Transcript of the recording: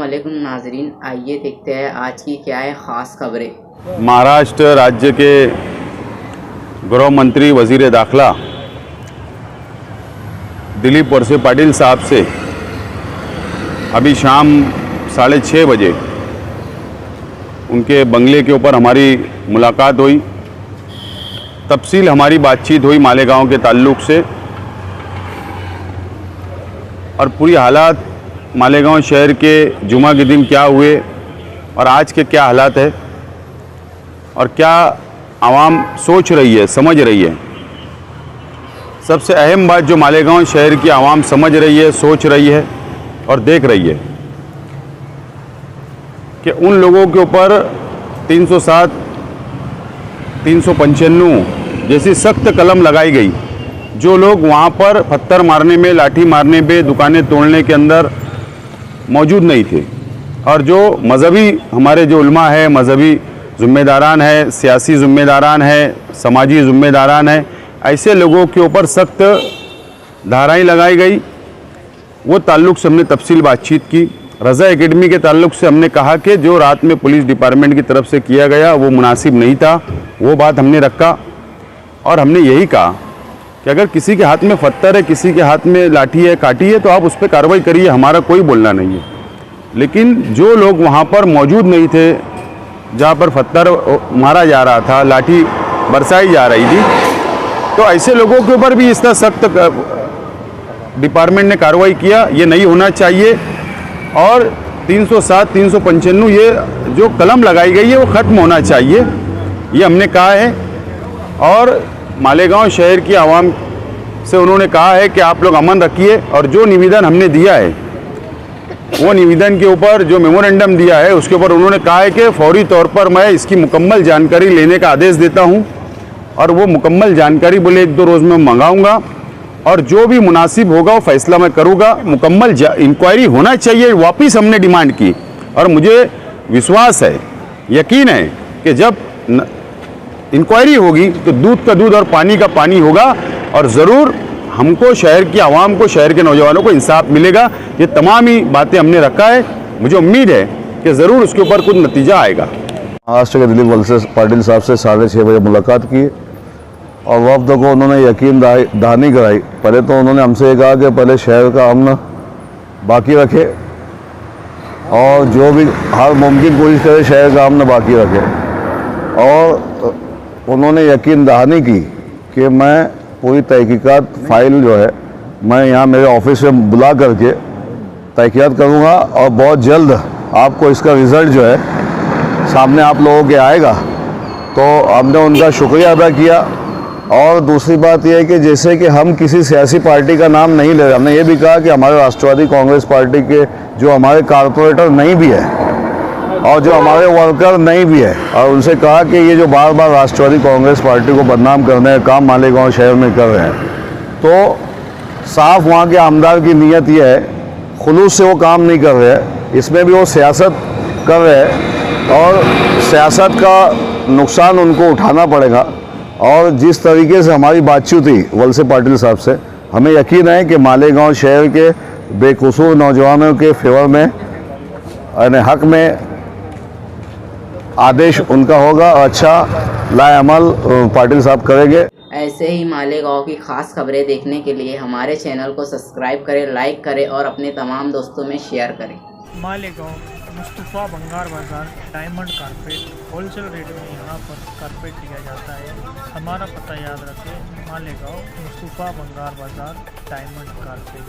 अस्सलामुअलैकुम नाजरीन, आइए देखते हैं आज की क्या है ख़ास खबरें। महाराष्ट्र राज्य के गृह मंत्री वज़ीर दाखिला दिलीप वळसे पाटिल साहब से अभी शाम 6:30 बजे उनके बंगले के ऊपर हमारी मुलाकात हुई। तफसील हमारी बातचीत हुई मालेगांव के ताल्लुक़ से और पूरी हालात मालेगांव शहर के जुमा के दिन क्या हुए और आज के क्या हालात है और क्या आवाम सोच रही है, समझ रही है। सबसे अहम बात जो मालेगांव शहर की आवाम समझ रही है, सोच रही है और देख रही है कि उन लोगों के ऊपर 307, 395 जैसी सख्त कलम लगाई गई, जो लोग वहाँ पर पत्थर मारने में, लाठी मारने पे, दुकानें तोड़ने के अंदर मौजूद नहीं थे। और जो मज़हबी हमारे जो उलमा है, मज़हबी ज़िम्मेदारान है, सियासी ज़िम्मेदारान है, समाजी ज़िम्मेदारान है, ऐसे लोगों के ऊपर सख्त धाराएं लगाई गई। वो ताल्लुक़ से हमने तफसील बातचीत की। रज़ा एकेडमी के ताल्लुक़ से हमने कहा कि जो रात में पुलिस डिपार्टमेंट की तरफ से किया गया वो मुनासिब नहीं था, वो बात हमने रखा। और हमने यही कहा कि अगर किसी के हाथ में पत्थर है, किसी के हाथ में लाठी है, काटी है, तो आप उस पर कार्रवाई करिए, हमारा कोई बोलना नहीं है। लेकिन जो लोग वहाँ पर मौजूद नहीं थे, जहाँ पर पत्थर मारा जा रहा था, लाठी बरसाई जा रही थी, तो ऐसे लोगों के ऊपर भी इस तरह सख्त डिपार्टमेंट ने कार्रवाई किया। ये नहीं होना चाहिए। और 307, 395 ये जो कलम लगाई गई है वो ख़त्म होना चाहिए, ये हमने कहा है। और मालेगांव शहर की आवाम से उन्होंने कहा है कि आप लोग अमन रखिए। और जो निवेदन हमने दिया है, वो निवेदन के ऊपर जो मेमोरेंडम दिया है उसके ऊपर उन्होंने कहा है कि फौरी तौर पर मैं इसकी मुकम्मल जानकारी लेने का आदेश देता हूं और वो मुकम्मल जानकारी बोले 1-2 रोज़ में मंगाऊंगा और जो भी मुनासिब होगा वो फैसला मैं करूंगा। मुकम्मल इंक्वायरी होना चाहिए, वापस हमने डिमांड की। और मुझे विश्वास है, यकीन है कि जब इंक्वायरी होगी तो दूध का दूध और पानी का पानी होगा और ज़रूर हमको, शहर की आवाम को, शहर के नौजवानों को इंसाफ मिलेगा। ये तमाम ही बातें हमने रखा है। मुझे उम्मीद है कि ज़रूर उसके ऊपर कुछ नतीजा आएगा। महाराष्ट्र के दिलीप वळसे पाटिल साहब से 6:30 बजे मुलाकात की और वफ्द को उन्होंने यकीन दहानी कराई। पहले तो उन्होंने हमसे ये कहा कि पहले शहर का अमन बाकी रखे और जो भी हर मुमकिन कोशिश करे शहर का अमन बाकी रखे। और उन्होंने यकीन दहानी की कि मैं पूरी तहकीकात फाइल जो है मैं यहाँ मेरे ऑफिस में बुला करके तहकीकात करूँगा और बहुत जल्द आपको इसका रिज़ल्ट जो है सामने आप लोगों के आएगा। तो हमने उनका शुक्रिया अदा किया। और दूसरी बात यह है कि जैसे कि हम किसी सियासी पार्टी का नाम नहीं ले रहे, हमने ये भी कहा कि हमारे राष्ट्रवादी कांग्रेस पार्टी के जो हमारे कारपोरेटर नहीं भी है और जो हमारे वर्कर नहीं भी है, और उनसे कहा कि ये जो बार बार राष्ट्रवादी कांग्रेस पार्टी को बदनाम करने का काम मालेगांव शहर में कर रहे हैं, तो साफ वहाँ के आमदार की नीयत ये है, खुलूस से वो काम नहीं कर रहे हैं, इसमें भी वो सियासत कर रहे हैं और सियासत का नुकसान उनको उठाना पड़ेगा। और जिस तरीके से हमारी बातचीत हुई वळसे पाटिल साहब से, हमें यकीन है कि मालेगांव शहर के बेकसूर नौजवानों के फेवर में यानी हक में आदेश उनका होगा और अच्छा लाएअमल पाटिल साहब करेंगे। ऐसे ही मालेगांव की ख़ास खबरें देखने के लिए हमारे चैनल को सब्सक्राइब करें, लाइक करें और अपने तमाम दोस्तों में शेयर करें। मालेगांव मुस्तफ़ा बंगार बाज़ार डायमंड कारपेट होलसेल रेट में यहाँ पर कारपेट दिया जाता है। हमारा पता याद रखें, मालेगांव मुस्तफ़ा बंगार बाज़ार डायमंड कारपेट।